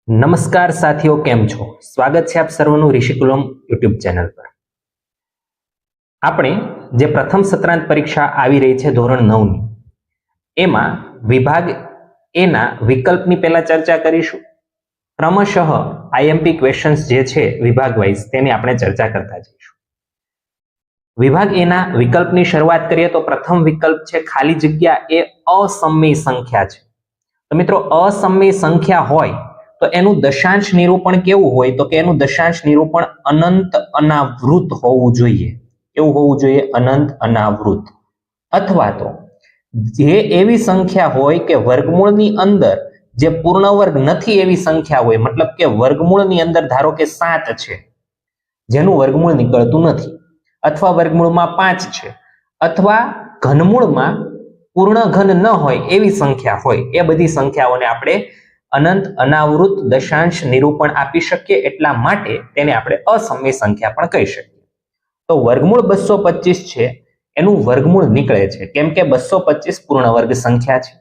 નમસ્કાર સાથીઓ, કેમ છો? સ્વાગત છે આપ સર્વનું ઋષિકુલમ યુટ્યુબ ચેનલ પર. આપણે જે પ્રથમ સત્રાંત પરીક્ષા આવી રહી છે ધોરણ 9ની, એમાં વિભાગ એના વિકલ્પની પહેલા ચર્ચા કરીશું. ક્રમશઃ આઈએમપી ક્વેશ્ચન્સ જે છે વિભાગ વાઇઝ તેની આપણે ચર્ચા કરતા જઈશું. વિભાગ એના વિકલ્પની શરૂઆત કરીએ તો પ્રથમ વિકલ્પ છે ખાલી જગ્યા એ અસમય સંખ્યા છે. તો મિત્રો, અસમય સંખ્યા હોય તો એનું દશાંશ નિરૂપણ કેવું હોય? તો કે એનું દશાંશ નિરૂપણ અનંત અનાવૃત હોવું જોઈએ. કેવું હોવું જોઈએ? અનંત અનાવૃત. અથવા તો જે એવી સંખ્યા હોય કે વર્ગમૂળની અંદર જે પૂર્ણ વર્ગ નથી એવી સંખ્યા હોય, મતલબ કે વર્ગમૂળની અંદર ધારો કે 7 છે જેનું વર્ગમૂળ નીકળતું નથી, અથવા વર્ગમૂળમાં 5 છે, અથવા ઘનમૂળમાં પૂર્ણ ઘન ન હોય એવી સંખ્યા હોય, એ બધી સંખ્યાઓને આપણે અનંત અનાવૃત દશાંશ નિરૂપણ આપી શકીએ. એટલા માટે તેને આપણે અસમય સંખ્યા પણ કહી શકીએ. તો વર્ગમૂળ 225 છે એનું વર્ગમૂળ નીકળે છે કેમ કે 225 પૂર્ણ વર્ગ સંખ્યા છે.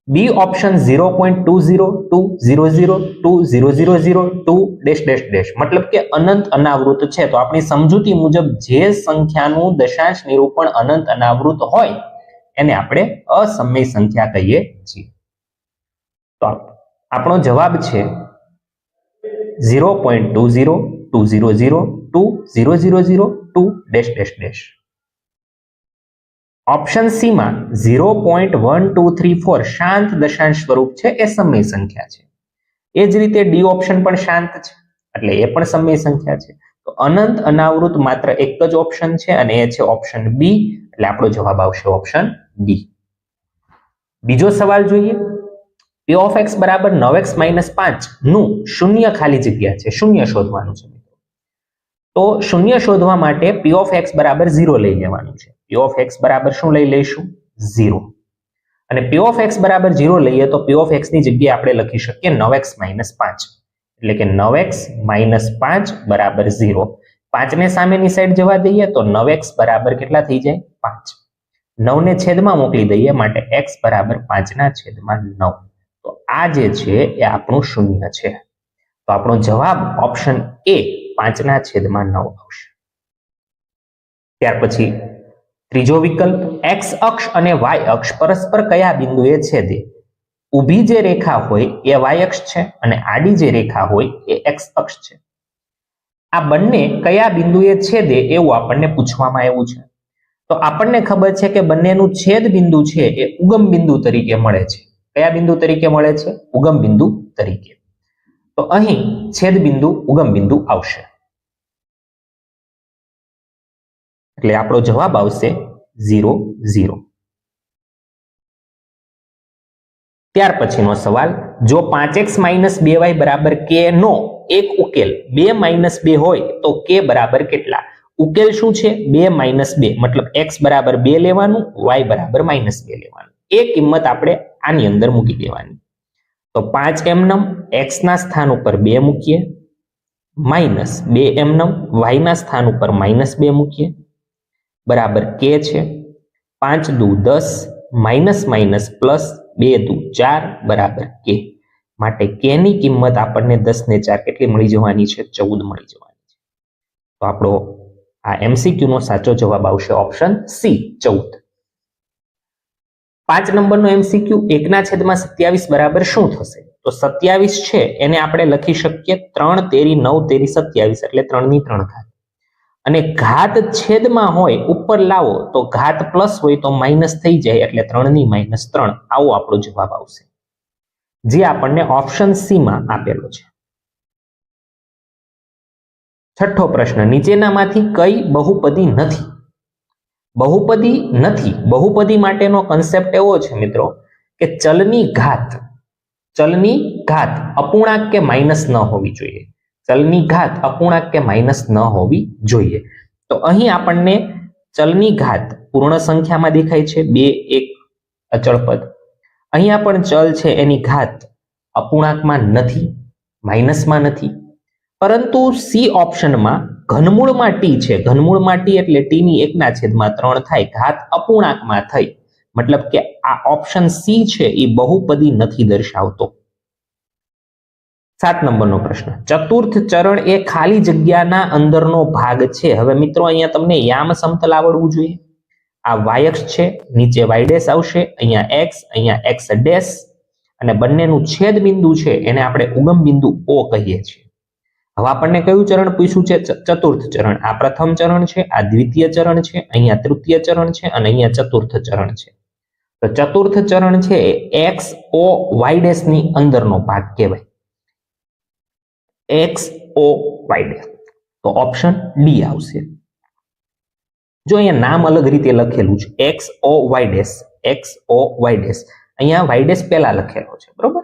બી ઓપ્શન 0.2020020002 મતલબ કે અનંત અનાવૃત છે. તો આપણી સમજૂતી મુજબ જે સંખ્યાનું દશાંશ નિરૂપણ અનંત અનાવૃત હોય એને આપણે અસમય સંખ્યા કહીએ છીએ. તો આપણો જવાબ છે 0.2020020002. ઓપ્શન સી માં 0.1234 શાંત દશાંશ સ્વરૂપ છે, એ સમય સંખ્યા છે. એ જ રીતે ડી ઓપ્શન પણ શાંત છે એટલે એ પણ સમય સંખ્યા છે. તો અનંત અનાવૃત માત્ર એક જ ઓપ્શન છે અને એ છે ઓપ્શન બી. એટલે આપણો જવાબ આવશે ઓપ્શન બી. બીજો સવાલ જોઈએ. p of x બરાબર 9x - 5 નું શૂન્ય ખાલી જગ્યા છે, શૂન્ય શોધવાનું છે. તો શૂન્ય શોધવા માટે p of x બરાબર 0 લઈ લેવાનું છે. p of x બરાબર શું લઈ લઈશું? 0. અને p of x બરાબર 0 લઈએ તો p of x ની જગ્યાએ આપણે લખી શકીએ 9x - 5, એટલે કે 9x - 5 બરાબર 0. 5 ને સામેની સાઈડ જવા દઈએ તો 9x બરાબર કેટલા થઈ જાય? 5. 9 ને છેદમાં મોકલી દઈએ માટે x બરાબર 5/9. તો આ જે છે એ આપણું શૂન્ય છે. તો આપણો જવાબ ઓપ્શન એ 5/9 આવશે. ત્યાર પછી ત્રીજો વિકલ્પ, એક્સ અક્ષ અને વાય અક્ષ પરસ્પર કયા બિંદુએ છેદે? ઊભી જે રેખા હોય એ વાય અક્ષ છે અને આડી જે રેખા હોય એ એક્સ અક્ષ છે. આ બંને કયા બિંદુએ છેદે એવું આપણને પૂછવામાં આવ્યું છે. તો આપણને ખબર છે કે બંનેનું છેદ બિંદુ છે એ ઉગમ બિંદુ તરીકે મળે છે. કયા બિંદુ તરીકે મળે છે? ઉગમ બિંદુ તરીકે. તો અહીં છેદ બિંદુ ઉગમ બિંદુ આવશે. એટલે આપણો જવાબ આવશે 0, 0. ત્યાર પછીનો સવાલ, જો 5x - 2y બરાબર k નો એક ઉકેલ 2 - 2 હોય તો k બરાબર કેટલા? ઉકેલ શું છે? 2 - 2 મતલબ x બરાબર 2 લેવાનું, y બરાબર -2 લેવાનું. એ કિંમત આપણે આની અંદર મૂકી દેવાની. તો 5 એમનેમ x ના સ્થાન ઉપર 2 મૂકીએ, -2 એમનેમ y ના સ્થાન ઉપર -2 મૂકીએ, બરાબર k છે. 5 દુ 10 માઇનસ માઇનસ પ્લસ 2 દુ 4 બરાબર k. માટે k ની કિંમત આપણને 10 ને 4 કેટલી મળી જવાની છે? 14 મળી જવાની છે. તો આપણો આ એમસીક્યુ નો સાચો જવાબ આવશે ઓપ્શન સી, 14. 5 નંબરનો એમસીક્યુ 1/27 બરાબર શું થશે? તો 27 છે એને આપણે લખી શકીએ 3 તેરી 9 તેરી 27 એટલે 3/3 ઘાત. અને ઘાત છેદમાં હોય ઉપર લાવો તો ઘાત પ્લસ હોય તો માઇનસ થઈ જાય એટલે 3/-3. આવો આપણો જવાબ આવશે, જે આપણને ઓપ્શન સી માં આપેલો છે. છઠ્ઠો પ્રશ્ન, નીચેનામાંથી કઈ બહુપદી નથી? બહુપદી નથી. બહુપદી માટેનો કન્સેપ્ટ એવો છે મિત્રો કે ચલની ઘાત અપૂર્ણાંક કે માઇનસ ન હોવી જોઈએ. ચલની ઘાત અપૂર્ણાંક કે માઇનસ ન હોવી જોઈએ. તો અહીં આપણને ચલની ઘાત પૂર્ણ સંખ્યામાં દેખાય છે, 2, 1 અચળ પદ. અહીંયા પણ ચલ છે એની ઘાત અપૂર્ણાંકમાં નથી, માઇનસમાં નથી. પરંતુ સી ઓપ્શનમાં ઘનમૂળમાં ટી છે. ઘનમૂળમાં ટી એટલે ટી ની 1/3 થાય, ઘાત અપૂર્ણાંકમાં થઈ. મતલબ કે આ ઓપ્શન સી છે એ બહુપદી નથી દર્શાવતો. 7 નંબરનો પ્રશ્ન, ચતુર્થ ચરણ એ ખાલી જગ્યાના અંદરનો ભાગ છે. હવે મિત્રો અહીંયા તમને યામ સમતલ આવડવું જોઈએ. આ y અક્ષ છે, નીચે y ડેશ આવશે, અહીંયા x ડેશ, અને બંનેનું છેદ બિંદુ છે એને આપણે ઉગમ બિંદુ O કહીએ છીએ. હવે આપણને કયું ચરણ પૂછ્યું છે? ચતુર્થ ચરણ. આ પ્રથમ ચરણ છે, આ દ્વિતીય ચરણ છે, અહીંયા તૃતીય ચરણ છે અને અહીંયા ચતુર્થ ચરણ છે. તો ચતુર્થ ચરણ છે એ x o y ડેશ ની અંદરનો ભાગ કહેવાય. x o y dash. તો ઓપ્શન ડી આવશે. જો અહીંયા નામ અલગ રીતે લખેલું છે, x o y dash, x o y dash, અહીંયા y ડેશ પહેલા લખેલો છે, બરોબર.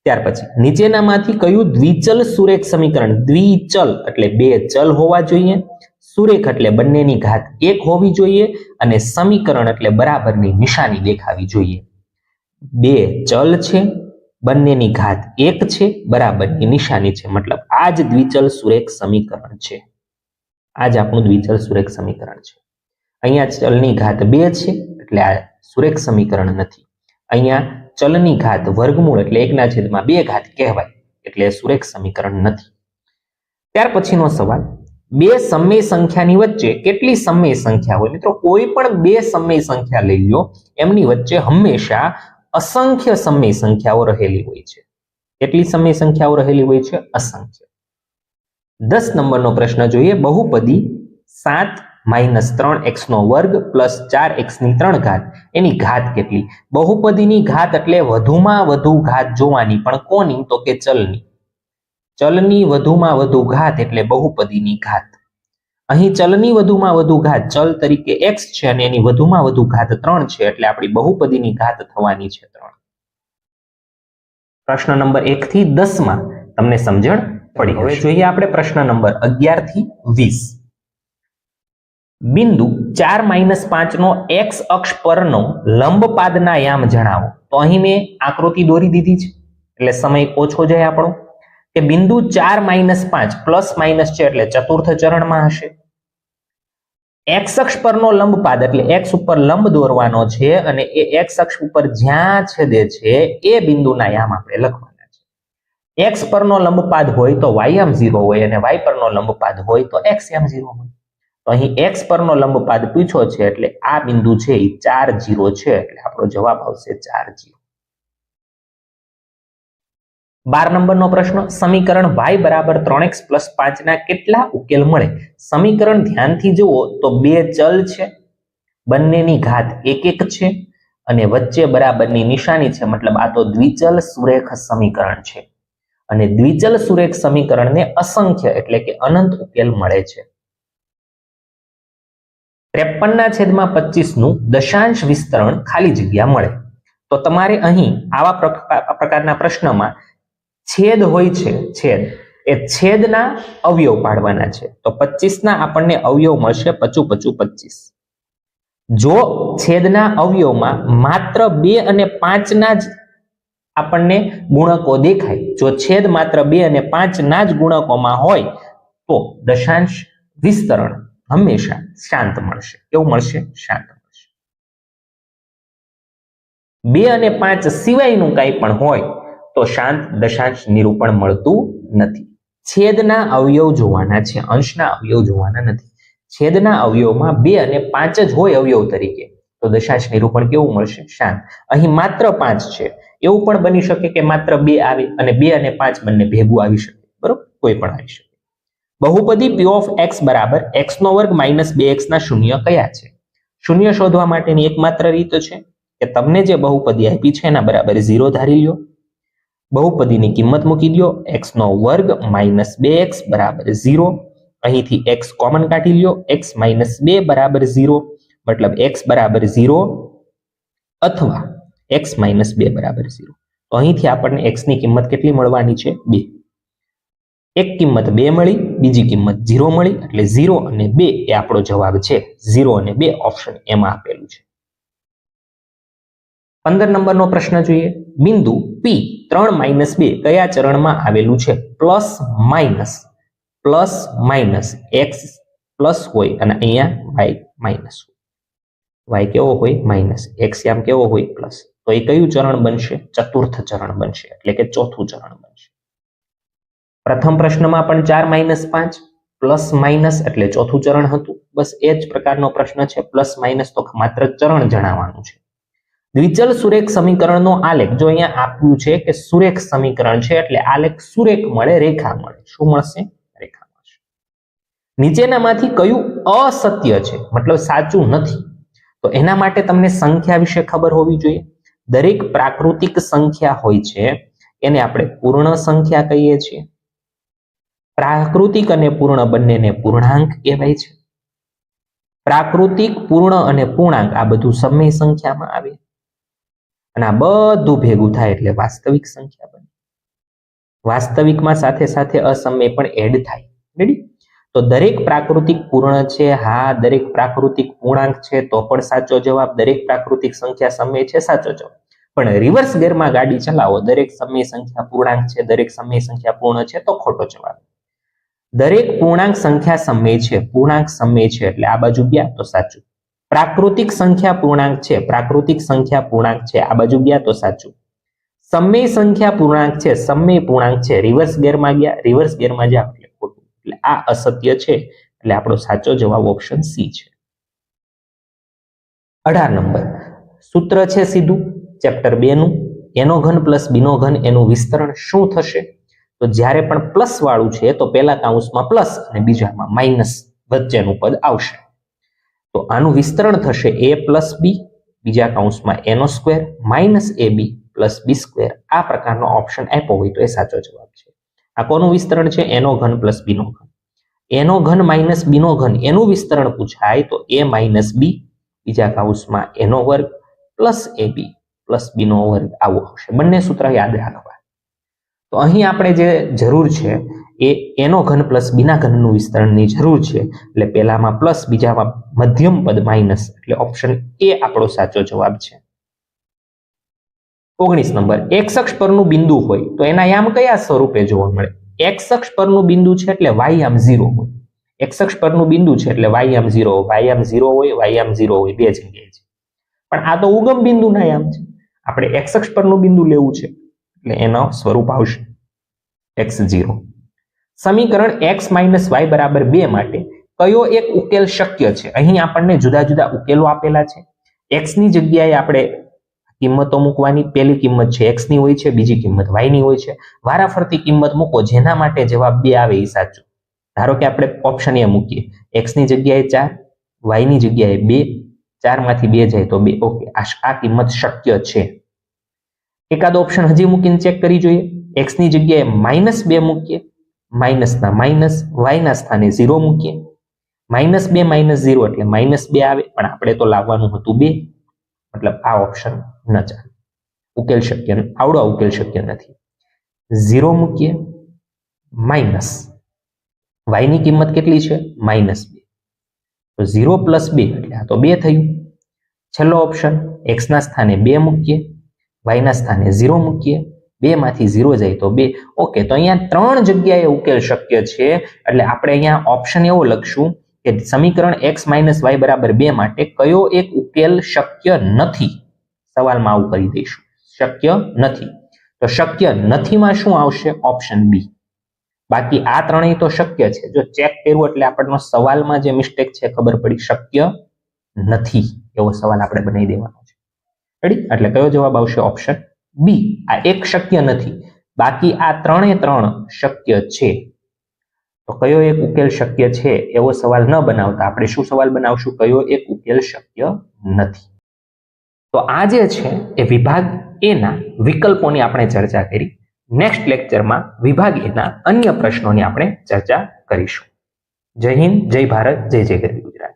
ત્યાર પછી નીચેનામાંથી કયું દ્વિચલ સુરેખ સમીકરણ? દ્વિચલ એટલે બે ચલ હોવા જોઈએ, સુરેખ એટલે બંનેની ઘાત 1 હોવી જોઈએ, અને સમીકરણ એટલે બરાબરની નિશાની દેખાવી જોઈએ. બે ચલ છે, બંનેની ઘાત 1 છે, બરાબરની નિશાની છે, મતલબ આ જ દ્વિચલ સુરેખ સમીકરણ છે. આ જ આપણું દ્વિચલ સુરેખ સમીકરણ છે. અહીંયા ચલની ઘાત 2 છે એટલે આ સુરેખ સમીકરણ નથી. અહીંયા ચલની ઘાત વર્ગમૂળ એટલે 1/2 કહેવાય એટલે સુરેખ સમીકરણ નથી. ત્યાર પછીનો સવાલ, બે સમય સંખ્યાની વચ્ચે કેટલી સમય સંખ્યા હોય? મિત્રો કોઈ પણ બે સમય સંખ્યા લઈ લો, એમની વચ્ચે હંમેશા અસંખ્ય સમય સંખ્યાઓ રહેલી હોય છે. કેટલી સમય સંખ્યાઓ રહેલી હોય છે? અસંખ્ય. 10 નંબરનો પ્રશ્ન જોઈએ. બહુપદી 7 - 3x નો વર્ગ પ્લસ 4x ની 3 ઘાત એની ઘાત કેટલી? બહુપદીની ઘાત એટલે વધુમાં વધુ ઘાત જોવાની, પણ કોની? તો કે ચલની. ચલની વધુમાં વધુ ઘાત એટલે બહુપદીની ઘાત. અહીં ચલની વધુમાં વધુ ઘાત ચલ તરીકે x છે અને એની વધુમાં વધુ ઘાત 3 છે એટલે આપણી બહુપદીની ઘાત થવાની છે 3. પ્રશ્ન નંબર 1 થી 10 માં તમને સમજણ પડી. હવે જોઈએ આપણે પ્રશ્ન નંબર 11 થી 20. બિંદુ 4 - 5 નો x અક્ષ પરનો લંબપાદના યામ જણાવો. તો અહીં મેં આકૃતિ દોરી દીધી છે એટલે સમય ઓછો જાય આપણો. કે બિંદુ 4 - 5 પ્લસ માઇનસ છે એટલે ચતુર્થ ચરણમાં હશે. x અક્ષ પરનો લંબપાદ એટલે x ઉપર લંબ દોરવાનો છે અને એ x અક્ષ ઉપર જ્યાં છેદે છે એ બિંદુના યામ આપણે લખવાના છે. x પરનો લંબપાદ હોય તો y યામ 0 હોય અને y પરનો લંબપાદ હોય તો x યામ 0 હોય. તો અહીં x પરનો લંબપાદ પૂછ્યો છે એટલે આ બિંદુ છે એ 4 0 છે એટલે આપણો જવાબ આવશે 4 0. 12 નંબરનો પ્રશ્ન, સમીકરણ y બરાબર 3x + 5 ના કેટલા ઉકેલ મળે? સમીકરણ ધ્યાનથી જુઓ તો બે ચલ છે, બંનેની ઘાત 1 છે અને વચ્ચે બરાબરની નિશાની છે, મતલબ આ તો દ્વિચલ સુરેખ સમીકરણ છે. અને દ્વિચલ સુરેખ સમીકરણને અસંખ્ય એટલે કે અનંત ઉકેલ મળે છે. 53/25 નું દશાંશ વિસ્તરણ ખાલી જગ્યા મળે. તો તમારે અહીં આવા પ્રકારના પ્રશ્નમાં છેદ હોય છે, છેદના અવયવ પાડવાના છે. તો 25 ના આપણને અવયવ મળશે 25. જો છેદના અવયવમાં માત્ર 2 અને 5 ના જ આપણને ગુણકો દેખાય, જો છેદ માત્ર 2 અને 5 ના જ ગુણકોમાં હોય તો દશાંશ વિસ્તરણ હંમેશા શાંત મળશે. કેવું મળશે? શાંત મળશે. 2 અને 5 સિવાયનું કંઈ પણ હોય તો શાંત દશાંશ નિરૂપણ મળતું નથી. છેદના અવયવ જોવાના છે, અંશના અવયવ જોવાના નથી. છેદના અવયવમાં 2 અને 5 જ હોય અવયવ તરીકે તો દશાંશ નિરૂપણ કેવું મળશે? શાંત. અહીં માત્ર 5 છે, એવું પણ બની શકે કે માત્ર 2 આવે અને 2 અને 5 બંને ભેગું આવી શકે, બરોબર? કોઈ પણ આવી શકે. બહુપદી p of x બરાબર x² - 2x ના શૂન્ય કયા છે? શૂન્ય શોધવા માટેની એકમાત્ર રીત છે કે તમને જે બહુપદી આપી છે એના બરાબર 0 ધારી લ્યો. બહુપદીની કિંમત મૂકી દો, x² - 2x બરાબર 0. અહીંથી x કોમન કાઢી લ્યો, x - 2 બરાબર 0, મતલબ x બરાબર 0 અથવા x - 2 બરાબર 0. તો અહીંથી આપણને x ની કિંમત કેટલી મળવાની છે? 2. એક કિંમત 2 મળી, બીજી કિંમત 0 મળી એટલે 0 અને 2 એ આપણો જવાબ છે. 0 અને 2 ઓપ્શન એમાં આપેલું છે. 15 નંબરનો પ્રશ્ન જોઈએ. બિંદુ P 3 - 2 કયા ચરણમાં આવેલું છે? પ્લસ માઇનસ x પ્લસ હોય અને અહીંયા y માઇનસ હોય. y કેવો હોય? માઇનસ. x આમ કેવો હોય? પ્લસ. તો એ કયું ચરણ બનશે? ચતુર્થ ચરણ બનશે એટલે કે ચોથું ચરણ બનશે. પ્રથમ પ્રશ્નમાં પણ 4 - 5 પ્લસ માઇનસ એટલે ચોથું ચરણ હતું. બસ એ જ પ્રકારનો પ્રશ્ન છે. પ્લસ માઇનસ તો માત્ર ચરણ જણાવવાનું છે. દ્વિચલ સુરેખ સમીકરણનો આલેખ જો અહીંયા આપ્યું છે કે સુરેખ સમીકરણ છે એટલે આલેખ સુરેખ મળે, રેખા મળે. શું મળશે? રેખા મળશે. નીચેનામાંથી કયું અસત્ય છે, મતલબ સાચું નથી? તો એના માટે તમને સંખ્યા વિશે ખબર હોવી જોઈએ. દરેક પ્રાકૃતિક સંખ્યા હોય છે એને આપણે પૂર્ણ સંખ્યા કહીએ છીએ. પ્રાકૃતિક અને પૂર્ણ બંનેને પૂર્ણાંક કહેવાય છે. પ્રાકૃતિક, પૂર્ણ અને પૂર્ણાંક આ બધું સમય સંખ્યામાં આવે અને આ બધું ભેગું થાય એટલે વાસ્તવિક સંખ્યા બને. વાસ્તવિકમાં સાથે સાથે અસમય પણ એડ થાય. રેડી? તો દરેક પ્રાકૃતિક પૂર્ણ છે, હા. દરેક પ્રાકૃતિક પૂર્ણાંક છે તો પણ સાચો જવાબ. દરેક પ્રાકૃતિક સંખ્યા સમય છે, સાચો જવાબ. પણ રિવર્સ ગેરમાં ગાડી ચલાવો, દરેક સમય સંખ્યા પૂર્ણાંક છે, દરેક સમય સંખ્યા પૂર્ણ છે તો ખોટો જવાબ. દરેક પૂર્ણાંક સંખ્યા સમય છે, પૂર્ણાંક સમય છે એટલે આ બાજુ ગયા તો સાચું. પ્રાકૃતિક સંખ્યા પૂર્ણાંક છે, પ્રાકૃતિક સંખ્યા પૂર્ણાંક છે, આ બાજુ ગયા તો સાચું. સમય સંખ્યા પૂર્ણાંક છે, સમય પૂર્ણાંક છે, રિવર્સ ગેરમાં ગયા, રિવર્સ ગેરમાં જાવ એટલે ખોટું. એટલે આ અસત્ય છે એટલે આપણો સાચો જવાબ ઓપ્શન સી છે. 18 નંબર સૂત્ર છે સીધું ચેપ્ટર 2 નું. એનો ઘન પ્લસ બીનો ઘન એનું વિસ્તરણ શું થશે? તો જ્યારે પણ પ્લસ વાળું છે તો પહેલા કાઉન્સમાં પ્લસ અને બીજામાં માઇનસ વચ્ચેનું પદ આવશે. તો આનું વિસ્તરણ થશે a પ્લસ બી, બીજા કાઉન્સમાં એનો સ્ક્વેર માઇનસ ab પ્લસ બી સ્ક્વેર. આ પ્રકારનો ઓપ્શન આપ્યો હોય તો એ સાચો જવાબ છે. આ કોનું વિસ્તરણ છે? એનો ઘન પ્લસ બીનો ઘન. એનો ઘન માઇનસ બીનો ઘન એનું વિસ્તરણ પૂછાય તો a માઇનસ બી, બીજા કાઉન્સમાં એનો વર્ગ પ્લસ ab પ્લસ બીનો વર્ગ આવું આવશે. બંને સૂત્ર યાદ રાખવા. તો અહીં આપણે જે જરૂર છે એ એનો ઘન પ્લસ બીના ઘનનું વિસ્તરણની જરૂર છે. એટલે પહેલામાં પ્લસ, બીજામાં મધ્યમ પદ માઇનસ, એટલે ઓપ્શન એ આપણો સાચો જવાબ છે. 19 નંબર એક્સ અક્ષ પરનું બિંદુ હોય તો એના યામ કયા સ્વરૂપે જોવા મળે? એક્સ અક્ષ પરનું બિંદુ છે એટલે y યામ 0 હોય. એક્સ અક્ષ પરનું બિંદુ છે એટલે y યામ 0 હોય, y યામ 0 હોય, y યામ 0 હોય, બે જગ્યાએ છે. પણ આ તો ઉગમ બિંદુના યામ છે. આપણે એક્સ અક્ષ પરનું બિંદુ લેવું છે એટલે એનો સ્વરૂપ આવશે x0. સમીકરણ x - y બરાબર 2 માટે કયો એક ઉકેલ શક્ય છે? અહીં આપણને જુદા જુદા ઉકેલો આપેલા છે. x ની જગ્યાએ આપણે કિંમતો મૂકવાની. પહેલી કિંમત છે x ની હોય છે, બીજી કિંમત y ની હોય છે. વારાફરતી કિંમત મૂકો, જેના માટે જવાબ 2 આવે એ સાચું. ધારો કે આપણે ઓપ્શન એ મૂકીએ, x ની જગ્યાએ 4, y ની જગ્યાએ 2, 4 માંથી 2 જાય તો 2. ઓકે, આ કિંમત શક્ય છે. એકાદ ઓપ્શન હજી મૂકીને ચેક કરી જોઈએ. x ની જગ્યાએ -2 મૂકીએ, માઇનસના માઇનસ, y ના સ્થાને 0 મૂકીએ. -2 - 0 એટલે -2 આવે, પણ આપણે તો લાવવાનું હતું 2, મતલબ આ ઓપ્શન ન ચાલે. ઉકેલ શક્ય, આવડો ઉકેલ શક્ય નથી. 0 મૂકીએ, માઇનસ y ની કિંમત કેટલી છે? -2. તો 0 + 2 એટલે આ તો 2 થયું. છેલ્લો ઓપ્શન x ના સ્થાને 2 મૂકીએ, y ના સ્થાને 0 મૂકીએ, 2 માંથી 0 જાય તો 2. ઓકે, તો અહીંયા 3 જગ્યાએ ઉકેલ શક્ય છે. એટલે આપણે અહીંયા ઓપ્શન એવો લખશું કે સમીકરણ x - y બરાબર 2 માટે કયો એક ઉકેલ શક્ય નથી? સવાલમાં આવું કરી દઈશું, શક્ય નથી. તો શક્ય નથીમાં શું આવશે? Option B. બાકી આ ત્રણેય તો શક્ય છે. જો ચેક કર્યું એટલે આપણને સવાલમાં જે મિસ્ટેક છે ખબર પડી. શક્ય નથી એવો સવાલ આપણે બનાવી દેવાનો છે. રેડી? એટલે કયો જવાબ આવશે? Option B. આ એક શક્ય નથી, બાકી આ 3 શક્ય છે. તો કયો એક ઉકેલ શક્ય છે એવો સવાલ ન બનાવતા આપણે શું સવાલ બનાવશું? કયો એક ઉકેલ શક્ય નથી. તો આ જે છે એ વિભાગ એ ના વિકલ્પોની આપણે ચર્ચા કરી. નેક્સ્ટ લેક્ચરમાં વિભાગ એ ના અન્ય પ્રશ્નોની આપણે ચર્ચા કરીશું. જય હિન્દ, જય ભારત, જય જય ગરવી ગુજરાત.